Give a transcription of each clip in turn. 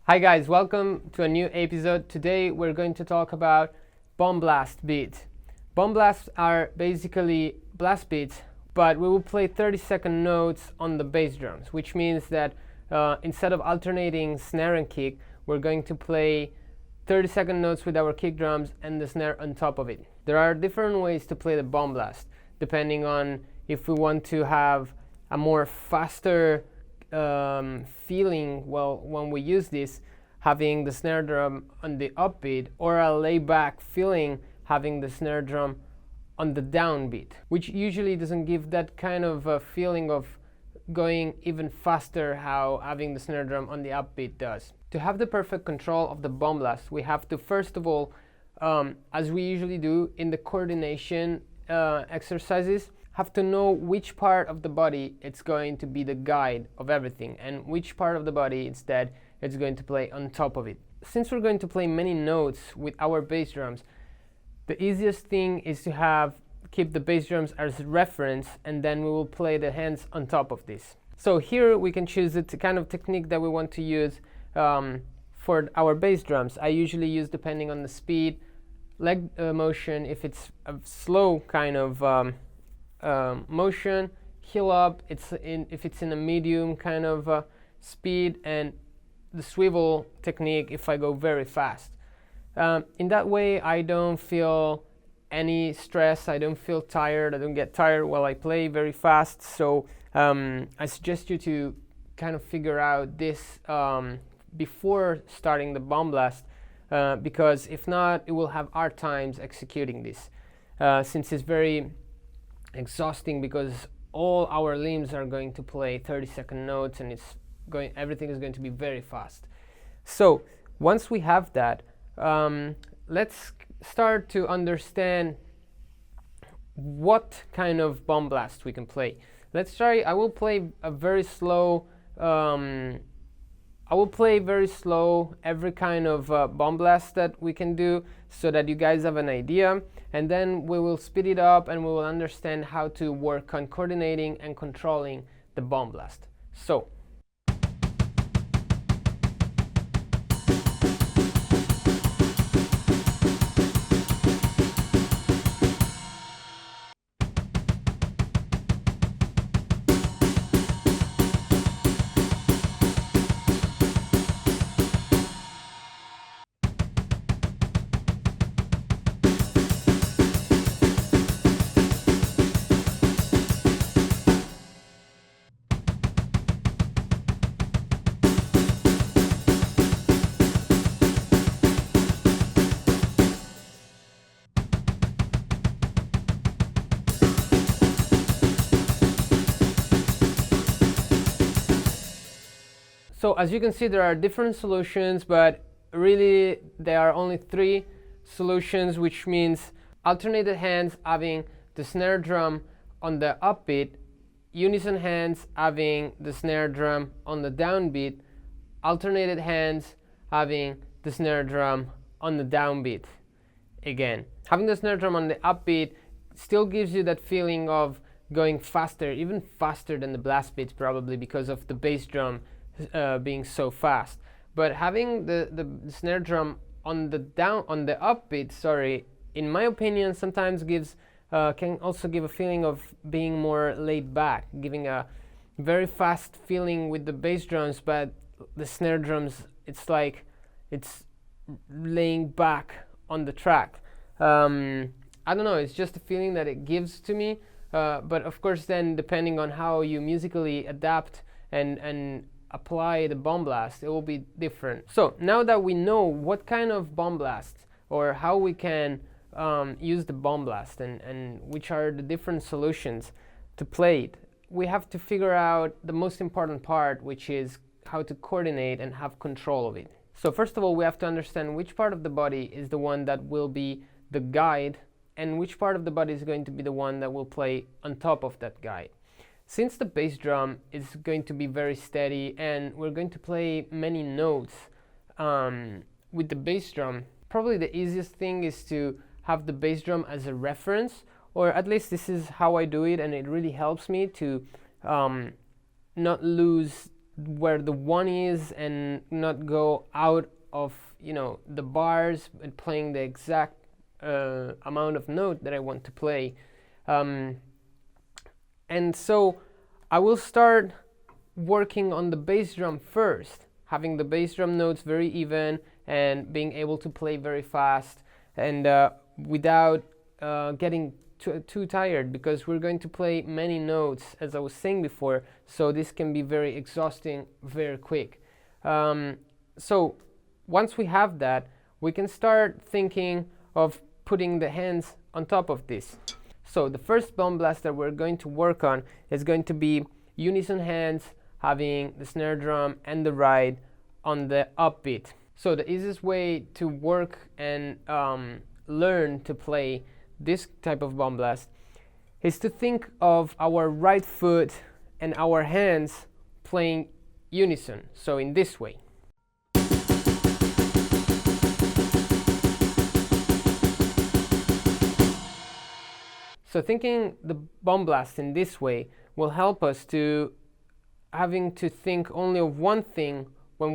Hi guys, welcome to a new episode. Today we're going to talk about bomb blast beats. Bomb blasts are basically blast beats, but we will play 30-second notes on the bass drums, which means that instead of alternating snare and kick, we're going to play 30-second notes with our kick drums and the snare on top of it. There are different ways to play the bomb blast, depending on if we want to have a more faster feeling when we use this, having the snare drum on the upbeat, or a layback feeling having the snare drum on the downbeat, which usually doesn't give that kind of a feeling of going even faster how having the snare drum on the upbeat does. To have the perfect control of the bomb blast, we have to first of all, as we usually do in the coordination exercises, have to know which part of the body it's going to be the guide of everything and which part of the body instead it's going to play on top of it. Since we're going to play many notes with our bass drums, the easiest thing is to keep the bass drums as reference, and then we will play the hands on top of this. So here we can choose the kind of technique that we want to use for our bass drums. I usually use, depending on the speed, leg motion if it's a slow kind of motion, heel up if it's in a medium kind of speed, and the swivel technique if I go very fast. In that way I don't feel any stress, I don't feel tired, I don't get tired while I play very fast. So I suggest you to kind of figure out this before starting the bomb blast, because if not, it will have hard times executing this, since it's very exhausting, because all our limbs are going to play 30-second notes, and everything is going to be very fast. So once we have that, let's start to understand what kind of bomb blast we can play. Let's try. I will play very slow every kind of bomb blast that we can do, so that you guys have an idea, and then we will speed it up and we will understand how to work on coordinating and controlling the bomb blast. So So as you can see, there are different solutions, but really there are only three solutions, which means alternated hands having the snare drum on the upbeat, unison hands having the snare drum on the downbeat, alternated hands having the snare drum on the downbeat. Again, having the snare drum on the upbeat still gives you that feeling of going faster, even faster than the blast beats, probably because of the bass drum being so fast. But having the snare drum on the upbeat, in my opinion, sometimes can also give a feeling of being more laid back, giving a very fast feeling with the bass drums, but the snare drums, it's like it's laying back on the track. I don't know, it's just a feeling that it gives to me, but of course then, depending on how you musically adapt and apply the bomb blast, it will be different. So now that we know what kind of bomb blast, or how we can use the bomb blast, and which are the different solutions to play it, we have to figure out the most important part, which is how to coordinate and have control of it. So first of all, we have to understand which part of the body is the one that will be the guide, and which part of the body is going to be the one that will play on top of that guide. Since the bass drum is going to be very steady and we're going to play many notes with the bass drum, probably the easiest thing is to have the bass drum as a reference, or at least this is how I do it, and it really helps me to not lose where the one is and not go out of, the bars, and playing the exact amount of note that I want to play. And so I will start working on the bass drum first, having the bass drum notes very even and being able to play very fast, and without getting too tired, because we're going to play many notes, as I was saying before, so this can be very exhausting very quick. So once we have that, we can start thinking of putting the hands on top of this. So the first bomb blast that we're going to work on is going to be unison hands, having the snare drum and the ride on the upbeat. So the easiest way to work and learn to play this type of bomb blast is to think of our right foot and our hands playing unison. So in this way. So thinking the bomb blast in this way will help us to having to think only of one thing when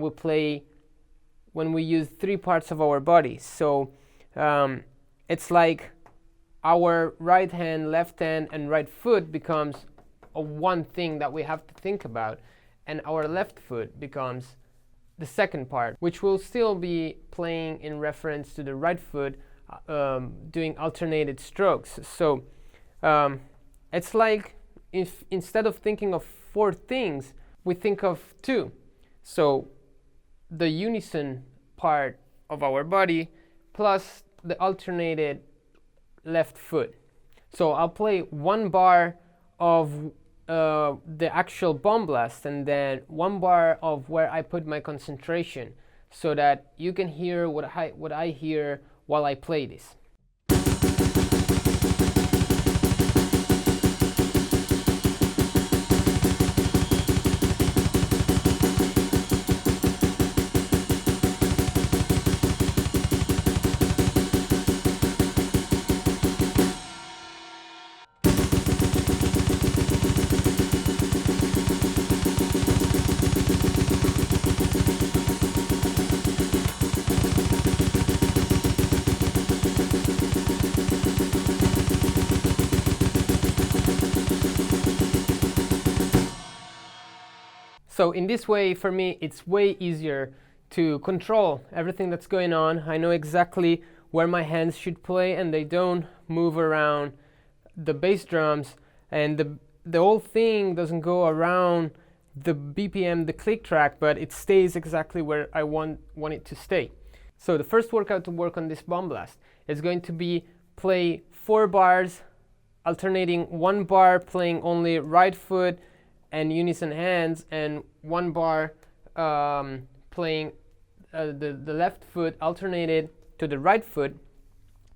we use three parts of our body. So it's like our right hand, left hand, and right foot becomes a one thing that we have to think about, and our left foot becomes the second part, which will still be playing in reference to the right foot, doing alternated strokes. So it's like if instead of thinking of four things, we think of two. So the unison part of our body plus the alternated left foot. So I'll play one bar of the actual bomb blast, and then one bar of where I put my concentration, so that you can hear what I hear while I play this. So in this way, for me, it's way easier to control everything that's going on. I know exactly where my hands should play, and they don't move around the bass drums, and the whole thing doesn't go around the BPM, the click track, but it stays exactly where I want it to stay. So the first workout to work on this bomb blast is going to be play 4 bars, alternating 1 bar playing only right foot and unison hands, and 1 bar playing the left foot alternated to the right foot.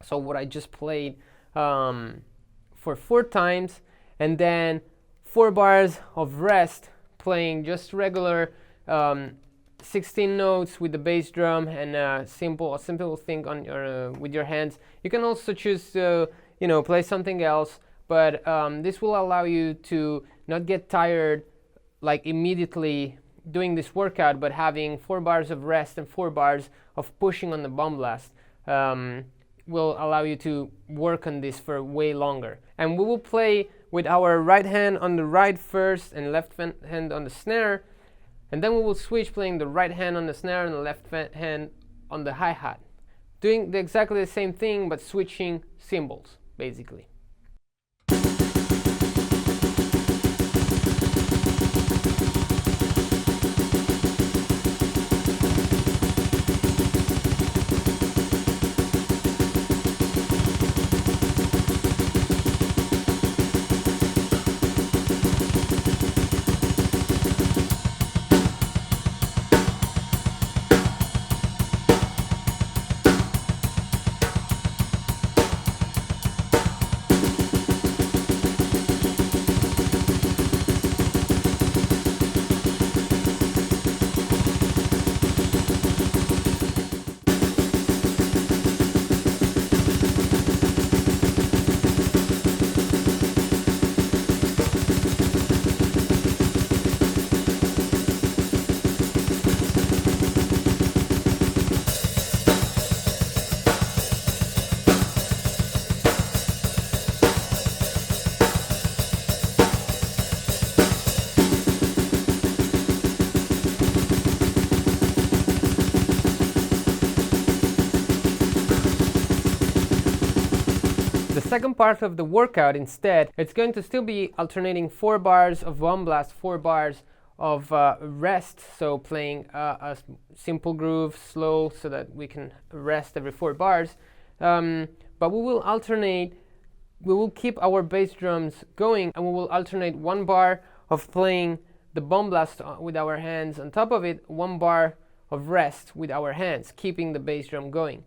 So what I just played for 4 times, and then 4 bars of rest playing just regular 16 notes with the bass drum, and a simple thing on your with your hands. You can also choose to play something else, but this will allow you to not get tired like immediately doing this workout, but having 4 bars of rest and 4 bars of pushing on the bomb blast will allow you to work on this for way longer. And we will play with our right hand on the ride first and left hand on the snare, and then we will switch playing the right hand on the snare and the left hand on the hi-hat, doing exactly the same thing but switching cymbals basically. second part of the workout instead, it's going to still be alternating 4 bars of bomb blast, 4 bars of rest, so playing a simple groove, slow, so that we can rest every 4 bars. But we will alternate, we will keep our bass drums going, and we will alternate 1 bar of playing the bomb blast with our hands on top of it, 1 bar of rest with our hands, keeping the bass drum going.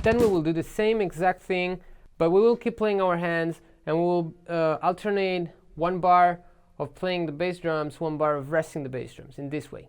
Then we will do the same exact thing, but we will keep playing our hands, and we will alternate 1 bar of playing the bass drums, 1 bar of resting the bass drums, in this way.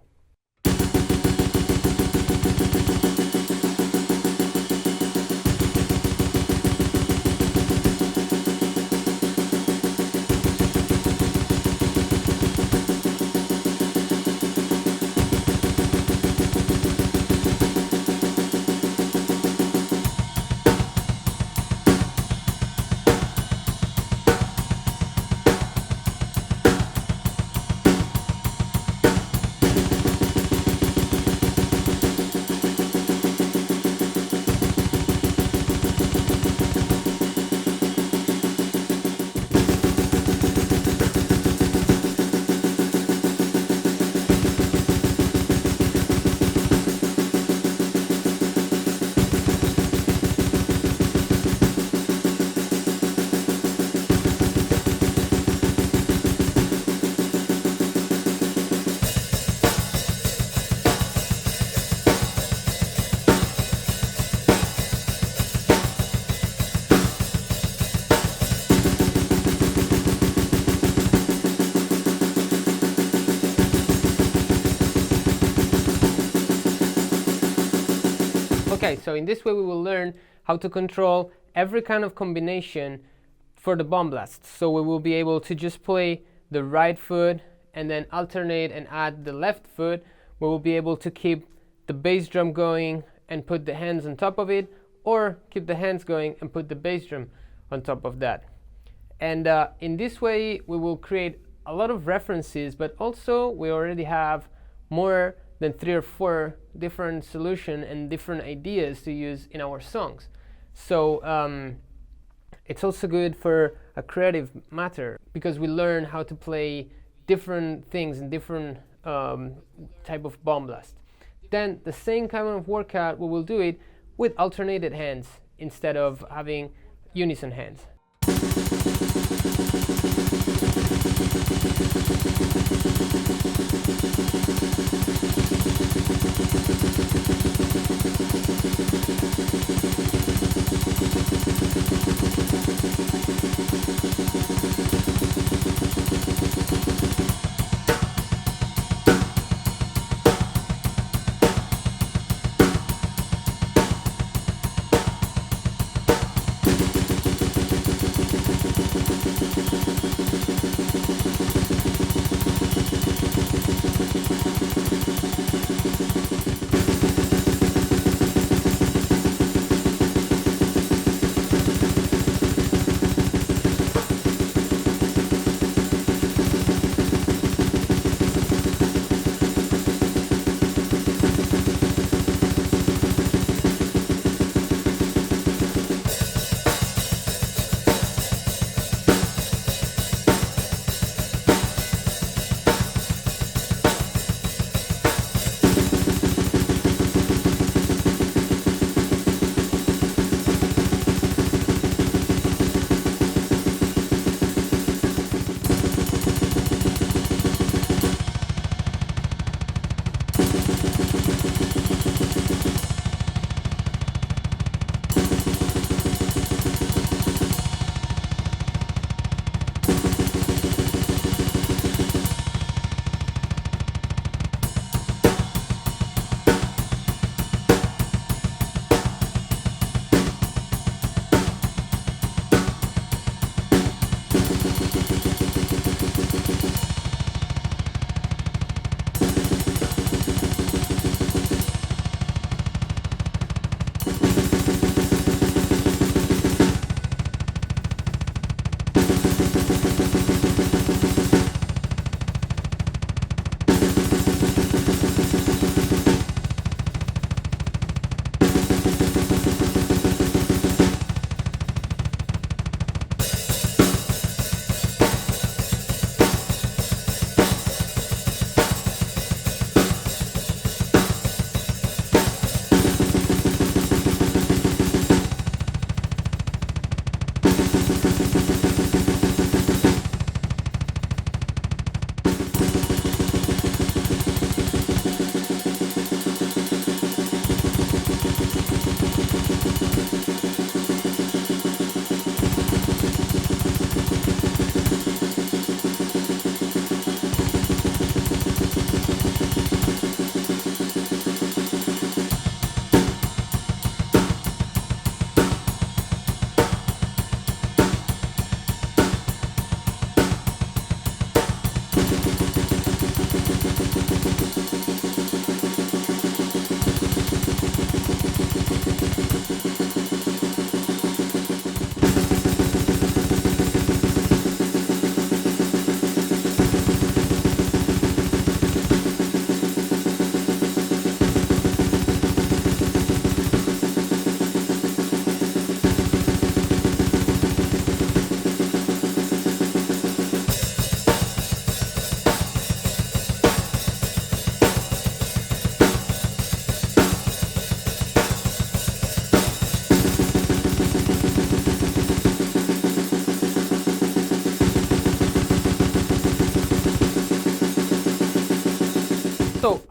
Okay, so in this way we will learn how to control every kind of combination for the bomb blast. So we will be able to just play the right foot and then alternate and add the left foot. We will be able to keep the bass drum going and put the hands on top of it, or keep the hands going and put the bass drum on top of that. And in this way we will create a lot of references, but also we already have more than 3 or 4 different solutions and different ideas to use in our songs. So it's also good for a creative matter, because we learn how to play different things in different type of bomb blast. Then the same kind of workout, we will do it with alternated hands instead of having unison hands.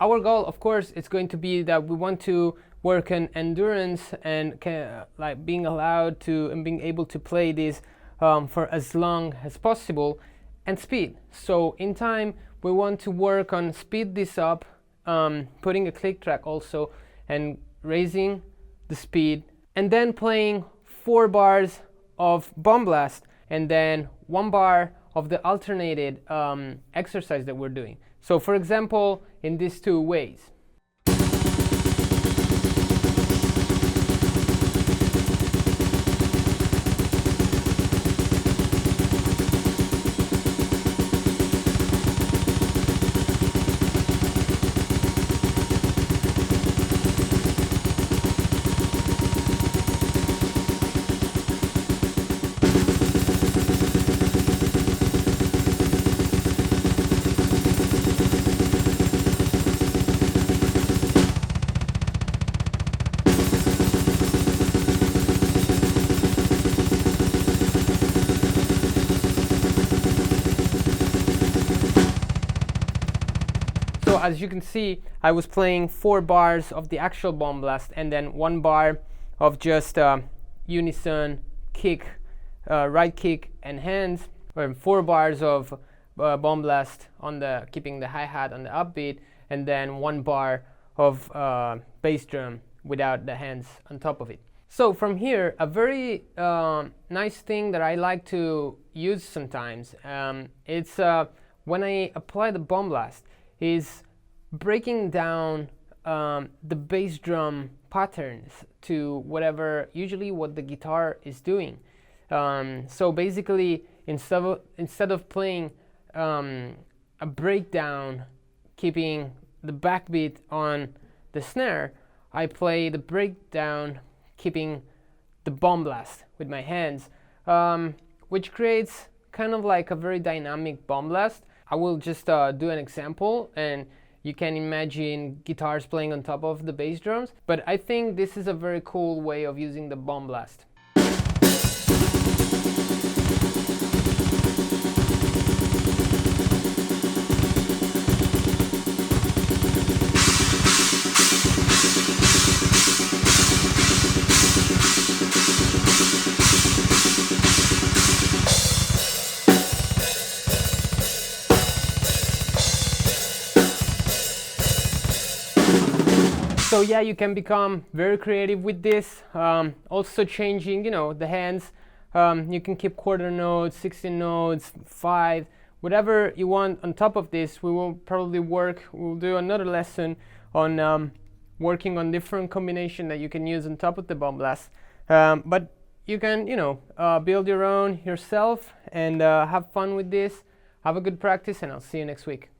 our goal, of course, is going to be that we want to work on endurance and like being allowed to and being able to play this for as long as possible, and speed. So in time, we want to work on speed this up, putting a click track also, and raising the speed, and then playing 4 bars of Bomb Blast, and then 1 bar of the alternated exercise that we're doing. So for example, in these 2 ways. So as you can see, I was playing 4 bars of the actual Bomb Blast and then 1 bar of just Unison kick, right kick and hands, or 4 bars of Bomb Blast on the keeping the hi-hat on the upbeat, and then 1 bar of bass drum without the hands on top of it. So from here, a very nice thing that I like to use sometimes, it's when I apply the Bomb Blast, is breaking down the bass drum patterns to whatever, usually what the guitar is doing. So basically, instead of playing a breakdown, keeping the backbeat on the snare, I play the breakdown, keeping the Bomb Blast with my hands, which creates kind of like a very dynamic Bomb Blast. I will just do an example, and you can imagine guitars playing on top of the bass drums, but I think this is a very cool way of using the Bomb Blast. So yeah, you can become very creative with this. Also changing, the hands. You can keep quarter notes, 16 notes, 5, whatever you want on top of this. We will probably we'll do another lesson on working on different combination that you can use on top of the Bomb Blast. But you can, build your own yourself and have fun with this. Have a good practice, and I'll see you next week.